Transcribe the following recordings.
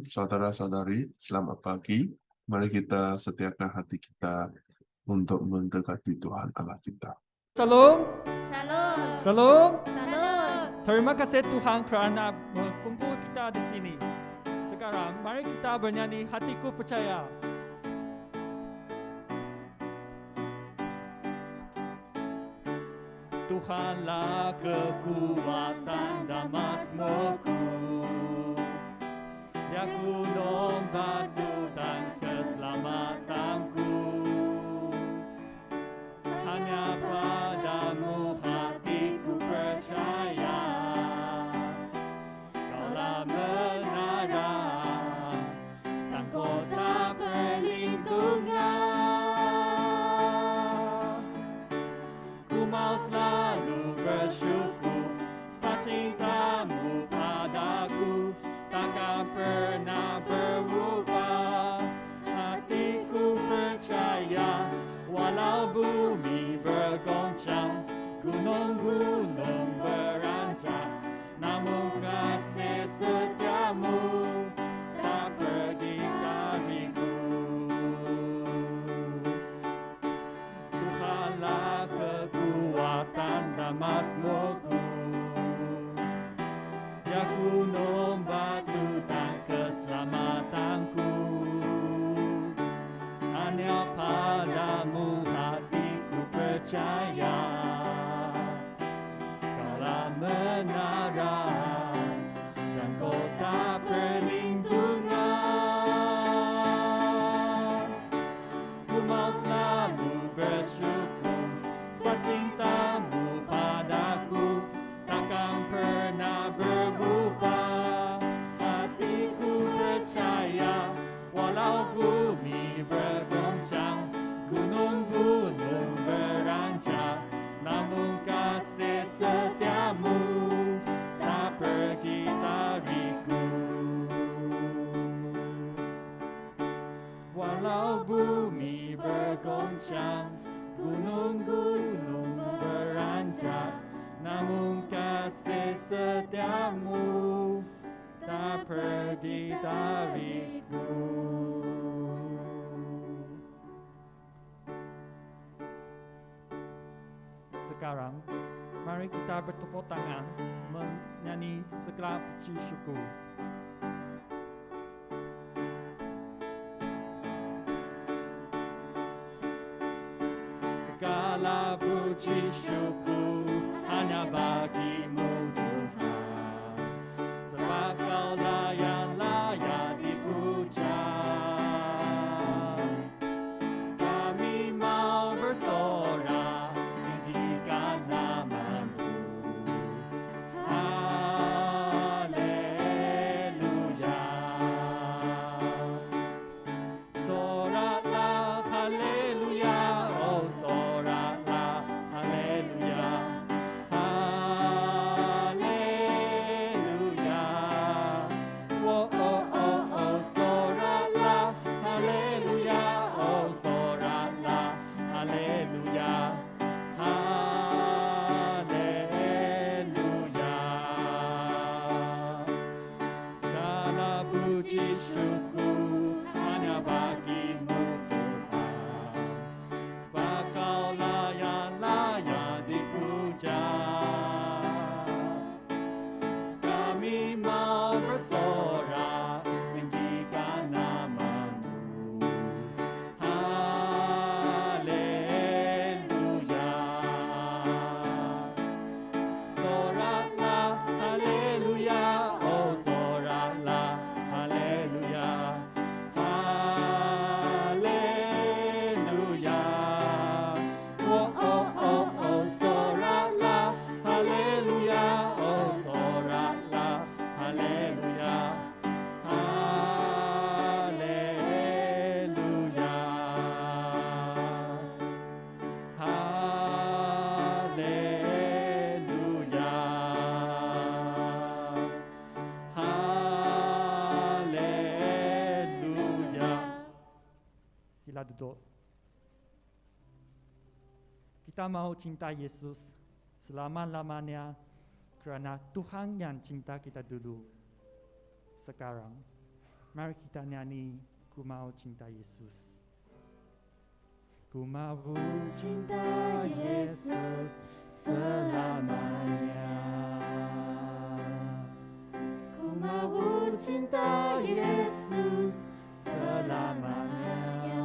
saudara-saudari, selamat pagi. Mari kita setiakan hati kita untuk mendekati Tuhan Allah kita. Shalom. Shalom. Shalom. Shalom. Terima kasih Tuhan kerana berkumpul kita di sini. Sekarang mari kita bernyanyi Hatiku Percaya. Tuhanlah kekuatan dan mazmurku, Dia gunung batu dan keselamatanku. Hanya padamu hatiku percaya, Kaulah menara dan kota perlindungan. Ku mau selalu bersyukur, cintamu padaku takkan pernah berubah. Hatiku percaya, walau bumi bergoncang, gunung-gunung beranjak, namun kasih setiamu tak pergi dariku. Tuhanlah kekuatan dan mazmurku, Dia gunung batu dan keselamatanku. Hanya padamu hatiku percaya, Kaulah menara dan kota perlindungan. Ku mau selalu bersyukur, cintamu padaku takkan pernah berubah. Hatiku percaya, walau bumi bergoncang, gunung-gunung beranjak, namun kasih setiamu tak pergi dariku. Walau bumi bergoncang, gunung-gunung beranjak, namun kasih setiamu tak pergi dariku. Sekarang, mari kita bertepuk tangan menyanyi segala puji syukur. Segala puji syukur hanya bagimu Tuhan, sebab Kaulah yang layak dipuja. Kami mau bersorak tinggikan nama-Mu. Haleluya. Soraklah haleluya, oh soraklah haleluya. Haleluya. Oh oh oh oh soraklah haleluya, oh soraklah haleluya. Haleluya. Segala puji syukur hanya bagimu Tuhan, sebab Kaulah yang layak dipuja. Kami mau bersorak tinggikan nama-Mu. Haleluya. Soraklah haleluya, oh soraklah haleluya. Haleluya. Oh oh oh oh soraklah haleluya, oh soraklah haleluya. Haleluya. Haleluya. Haleluya. Sila duduk. Kita mau cinta Yesus selama-lamanya kerana Tuhan yang cinta kita dulu. Sekarang, Mari kita nyanyi Ku Mau Cinta Yesus. Ku mau cinta Yesus selamanya. Ku mau cinta Yesus selamanya.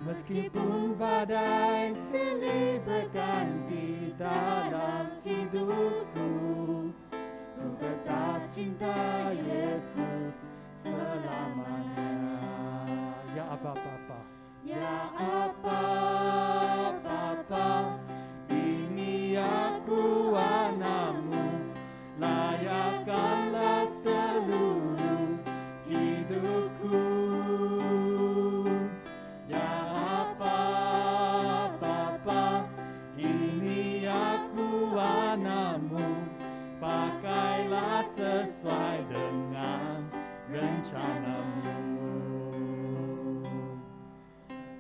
Meskipun badai silih berganti dalam hidupku, ku tetap cinta Yesus selamanya. Ya apa-apa, ya apa-apa, ini aku anakmu, layakkanlah seluruh hidupku. Ya apa-apa, ini aku anakmu, pakailah sesuai dengan rencanamu.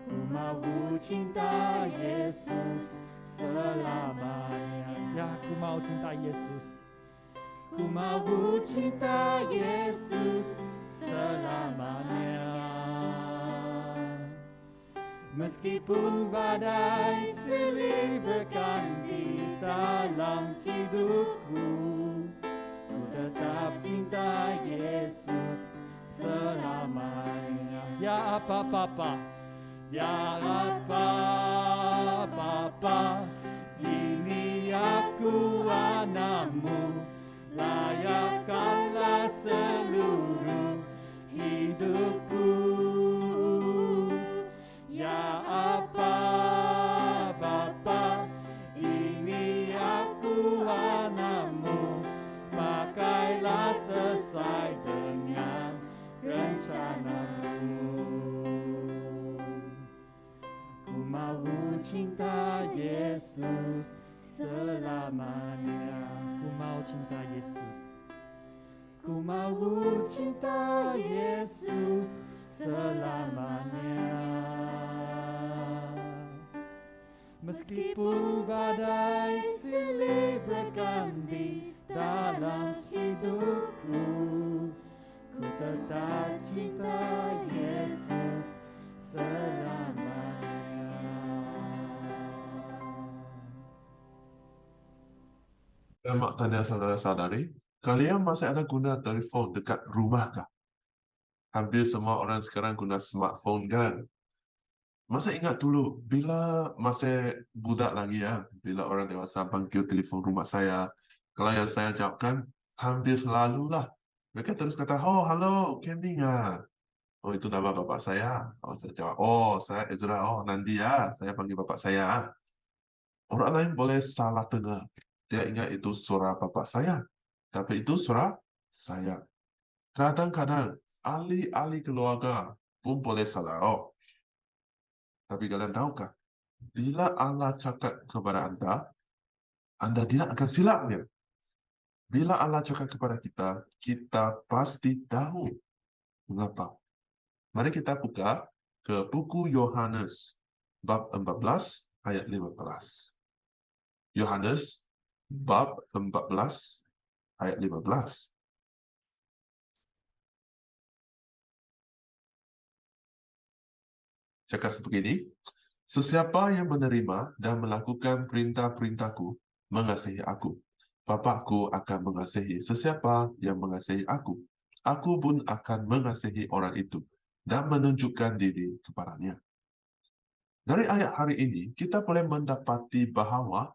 Ku mau cinta Yesus selamanya. Ya, ku mau cinta Yesus. Ku mau cinta Yesus selamanya. Meskipun badai silih berganti dalam hidupku, ku tetap cinta Yesus selamanya. Ya apa-apa, ya apa-apa, ini aku anakmu, layakkanlah seluruh hidupku. Ya apa-apa, ini aku anakmu, pakailah sesuai dengan rencanamu. Ku mau cinta Yesus selamanya. Ku mau cinta Yesus. Ku mau cinta Yesus selamanya. Meskipun badai silih berganti dalam hidupku, ku tetap cinta Yesus selamanya. Selamat tanya saudara-saudari, kalian masih ada guna telefon dekat rumah kah? Hampir semua orang sekarang guna smartphone kan? Masih ingat dulu, bila masih budak lagi ya, bila orang dewasa panggil telefon rumah saya, kalau yang saya jawabkan, hampir selalu lah. Mereka terus kata, oh halo, Kenny ya. Oh itu nama bapak saya. Oh saya jawab, oh saya Ezra, oh nanti ya, saya panggil bapak saya. Orang lain boleh salah dengar. Dia ingat itu suara bapak saya, tapi itu suara saya. Kadang-kadang ahli-ahli keluarga pun boleh salah. Oh, tapi kalian tahukah, bila Allah cakap kepada Anda tidak akan silapnya. Bila Allah cakap kepada kita, kita pasti tahu mengapa. Mari kita buka ke buku Yohanes, bab 14, ayat 15. Yohanes, bab 14, ayat 15. Cakap sebegini, sesiapa yang menerima dan melakukan perintah-perintahku mengasihi aku. Bapakku akan mengasihi sesiapa yang mengasihi aku. Aku pun akan mengasihi orang itu dan menunjukkan diri kepadanya. Dari ayat hari ini, kita boleh mendapati bahawa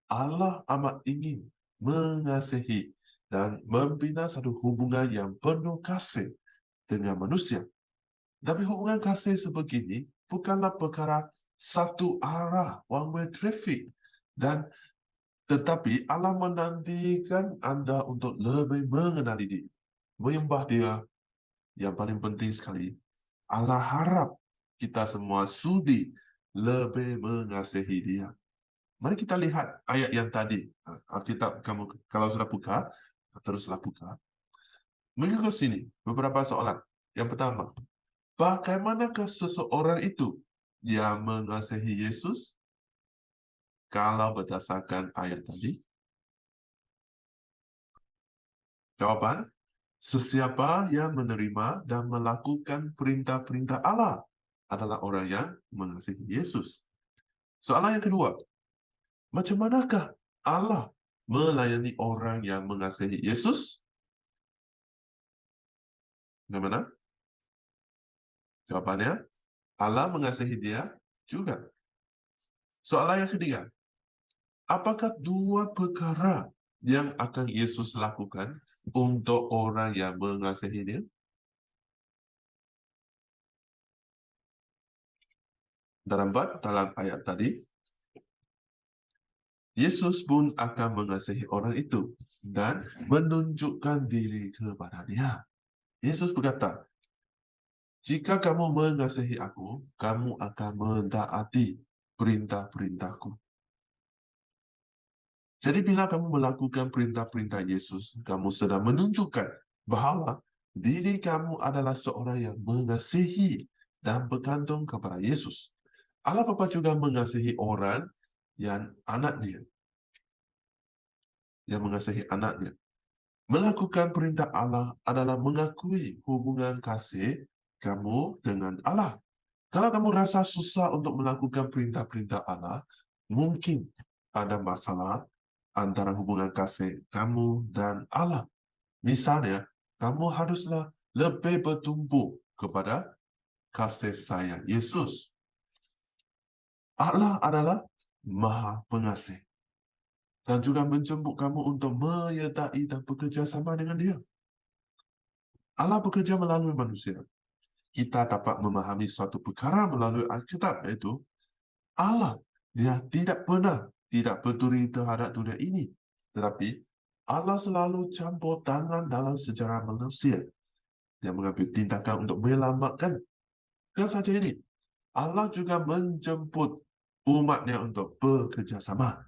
Allah amat ingin mengasihi dan membina satu hubungan yang penuh kasih dengan manusia. Tapi hubungan kasih sebegini bukanlah perkara satu arah, one way traffic. Dan tetapi Allah menantikan Anda untuk lebih mengenali Dia, menyembah Dia. Yang paling penting sekali, Allah harap kita semua sudi lebih mengasihi Dia. Mari kita lihat ayat yang tadi. Alkitab kamu kalau sudah buka, teruslah buka. Mengikut sini beberapa soalan. Yang pertama, bagaimanakah seseorang itu yang mengasihi Yesus? Kalau berdasarkan ayat tadi, jawaban Sesiapa yang menerima dan melakukan perintah-perintah Allah adalah orang yang mengasihi Yesus. Soalan yang kedua, macam manakah Allah melayani orang yang mengasihi Yesus? Bagaimana? Jawabannya, Allah mengasihi dia juga. Soalan yang ketiga, apakah dua perkara yang akan Yesus lakukan untuk orang yang mengasihi dia? Dalam ayat tadi, Yesus pun akan mengasihi orang itu dan menunjukkan diri kepada dia. Yesus berkata, jika kamu mengasihi aku, kamu akan mentaati perintah-perintahku. Jadi bila kamu melakukan perintah-perintah Yesus, kamu sedang menunjukkan bahawa diri kamu adalah seorang yang mengasihi dan bergantung kepada Yesus. Allah Bapa juga mengasihi orang yang anaknya, Melakukan perintah Allah adalah mengakui hubungan kasih kamu dengan Allah. Kalau kamu rasa susah untuk melakukan perintah-perintah Allah, mungkin ada masalah antara hubungan kasih kamu dan Allah. Misalnya, kamu haruslah lebih bertumpu kepada kasih sayang Yesus. Allah adalah Maha Pengasih dan juga menjemput kamu untuk menyertai dan bekerja sama dengan Dia. Allah bekerja melalui manusia. Kita dapat memahami suatu perkara melalui Alkitab, iaitu Allah, Dia tidak pernah tidak peduli terhadap dunia ini. Tetapi Allah selalu campur tangan dalam sejarah manusia. Dia mengambil tindakan untuk menyelamatkan. Dan saja ini, Allah juga menjemput umatnya untuk bekerja sama.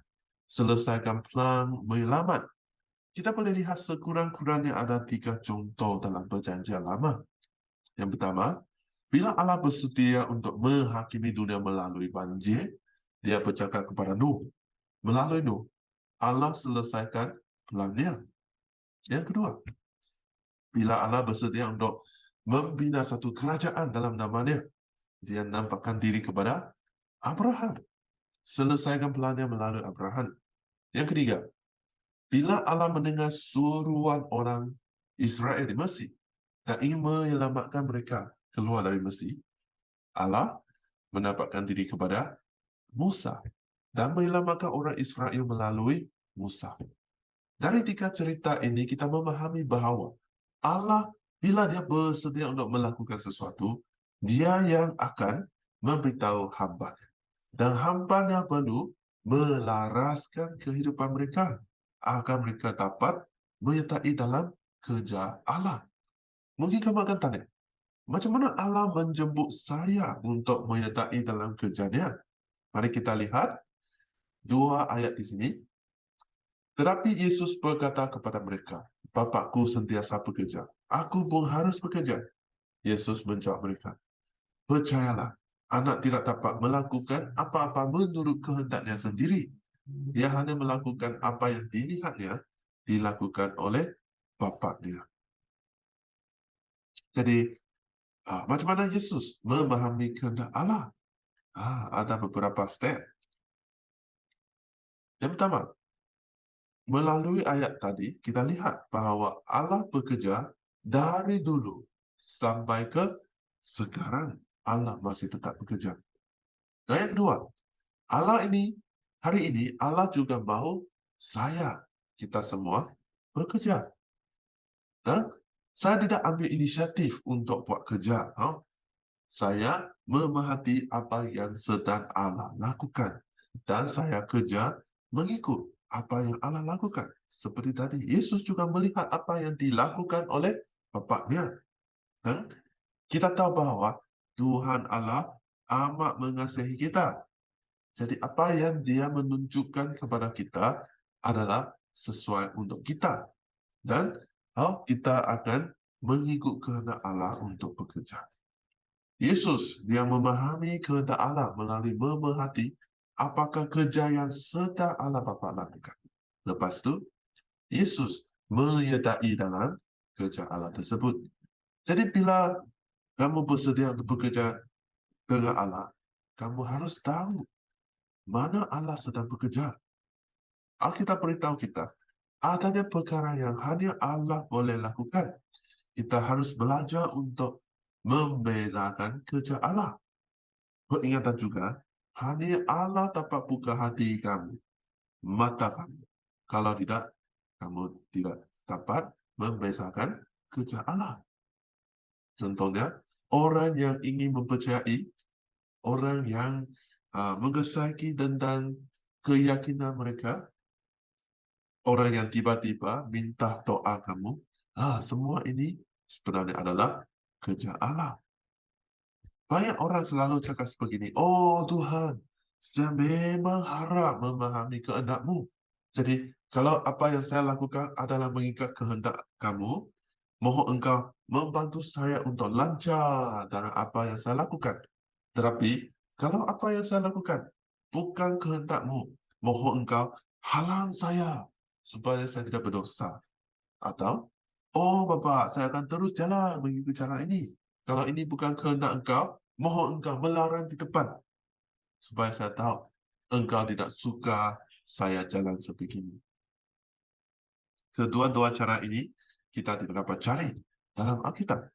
Selesaikan plan menyelamat. Kita boleh lihat sekurang-kurangnya ada 3 contoh dalam Perjanjian Lama. Yang pertama, bila Allah bersedia untuk menghakimi dunia melalui banjir, Dia bercakap kepada Nuh. Melalui Nuh, Allah selesaikan plannya. Yang kedua, bila Allah bersedia untuk membina satu kerajaan dalam namanya, Dia nampakkan diri kepada Abraham. Selesaikan plannya melalui Abraham. Yang ketiga, bila Allah mendengar suruhan orang Israel di Mesir dan ingin menyelamatkan mereka keluar dari Mesir, Allah menampakkan diri kepada Musa dan menyelamatkan orang Israel melalui Musa. Dari 3 cerita ini kita memahami bahawa Allah bila Dia bersedia untuk melakukan sesuatu, Dia yang akan memberitahu hamba. Dan hambanya perlu melaraskan kehidupan mereka agar mereka dapat menyertai dalam kerja Allah. Mungkin kamu akan tanya, macam mana Allah menjemput saya untuk menyertai dalam kerjanya? Mari kita lihat 2 ayat di sini. Tetapi Yesus berkata kepada mereka, Bapakku sentiasa bekerja. Aku pun harus bekerja. Yesus menjawab mereka, percayalah, anak tidak dapat melakukan apa-apa menurut kehendaknya sendiri. Dia hanya melakukan apa yang dilihatnya dilakukan oleh Bapaknya. Jadi, macam mana Yesus memahami kehendak Allah? Ada beberapa step. Yang pertama, melalui ayat tadi, kita lihat bahawa Allah bekerja dari dulu sampai ke sekarang. Allah masih tetap bekerja. Dan yang kedua, hari ini Allah juga mahu kita semua bekerja. Dan saya tidak ambil inisiatif untuk buat kerja. Saya memerhati apa yang sedang Allah lakukan. Dan saya kerja mengikut apa yang Allah lakukan. Seperti tadi, Yesus juga melihat apa yang dilakukan oleh Bapaknya. Dan kita tahu bahawa Tuhan Allah amat mengasihi kita. Jadi apa yang Dia menunjukkan kepada kita adalah sesuai untuk kita. Dan kita akan mengikut kehendak Allah untuk bekerja. Yesus, Dia memahami kehendak Allah melalui memerhati apakah kerja yang sedang Allah Bapa lakukan. Lepas itu, Yesus menyertai dalam kerja Allah tersebut. Jadi bila kamu bersedia untuk bekerja dengan Allah, kamu harus tahu mana Allah sedang bekerja. Alkitab beritahu kita, adanya perkara yang hanya Allah boleh lakukan. Kita harus belajar untuk membezakan kerja Allah. Peringatan juga, hanya Allah dapat buka hati kamu, mata kamu. Kalau tidak, kamu tidak dapat membezakan kerja Allah. Contohnya, orang yang ingin mempercayai, orang yang mengesahki tentang keyakinan mereka, orang yang tiba-tiba minta doa kamu, semua ini sebenarnya adalah kerja Allah. Banyak orang selalu cakap begini, oh Tuhan, saya memang harap memahami kehendak-Mu. Jadi, kalau apa yang saya lakukan adalah mengikat kehendak kamu, mohon engkau membantu saya untuk lancar dalam apa yang saya lakukan. Tetapi, kalau apa yang saya lakukan bukan kehendak-Mu, mohon engkau halang saya supaya saya tidak berdosa. Atau, oh Bapa, saya akan terus jalan mengikuti cara ini. Kalau ini bukan kehendak engkau, mohon engkau melarang di depan. Supaya saya tahu engkau tidak suka saya jalan sebegini. Kedua-dua cara ini kita tidak dapat cari dalam Alkitab.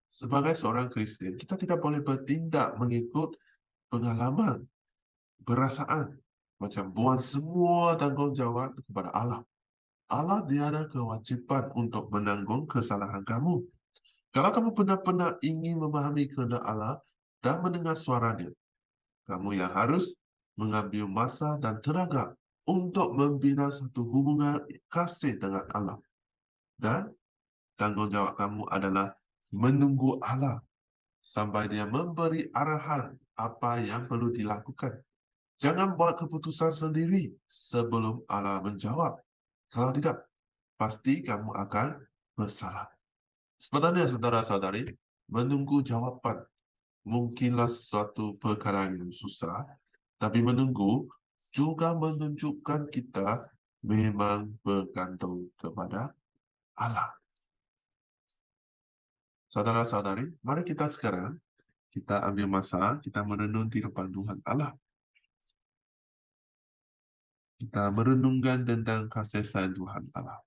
Sebagai seorang Kristen, kita tidak boleh bertindak mengikut pengalaman, perasaan, macam buang semua tanggungjawab kepada Allah. Allah tiada kewajiban untuk menanggung kesalahan kamu. Kalau kamu benar-benar ingin memahami kehendak Allah dan mendengar suaranya, kamu yang harus mengambil masa dan tenaga untuk membina satu hubungan kasih dengan Allah. Dan tanggungjawab kamu adalah menunggu Allah sampai Dia memberi arahan apa yang perlu dilakukan. Jangan buat keputusan sendiri sebelum Allah menjawab. Kalau tidak, pasti kamu akan bersalah. Sebenarnya saudara-saudari, menunggu jawaban mungkinlah sesuatu perkara yang susah, tapi menunggu juga menunjukkan kita memang bergantung kepada Allah. Saudara-saudari, mari kita sekarang kita ambil masa, kita merenung di depan Tuhan Allah. Kita merenungkan tentang kasih sayang Tuhan Allah.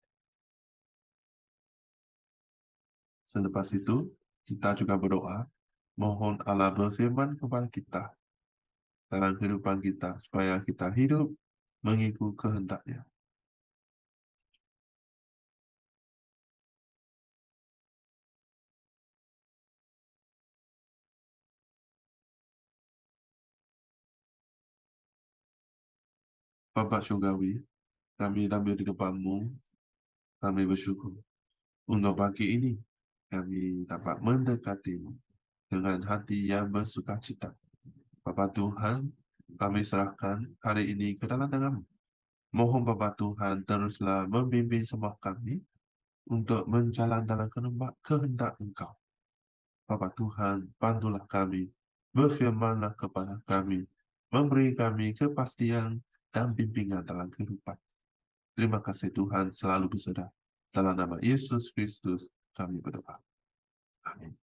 Selepas itu, kita juga berdoa, mohon Allah berfirman kepada kita dalam kehidupan kita, supaya kita hidup mengikut kehendak-Nya. Bapa Surgawi, kami tampil di depan-Mu, kami bersyukur untuk pagi ini kami dapat mendekati-Mu dengan hati yang bersukacita. Bapa Tuhan, kami serahkan hari ini ke dalam tangan-Mu. Mohon Bapa Tuhan teruslah membimbing semua kami untuk menjalan dalam kehendak Engkau. Bapa Tuhan, bantulah kami, berfirmanlah kepada kami, memberi kami kepastian dan bimbingan dalam kehidupan. Terima kasih Tuhan selalu bersedia. Dalam nama Yesus Kristus kami berdoa. Amin.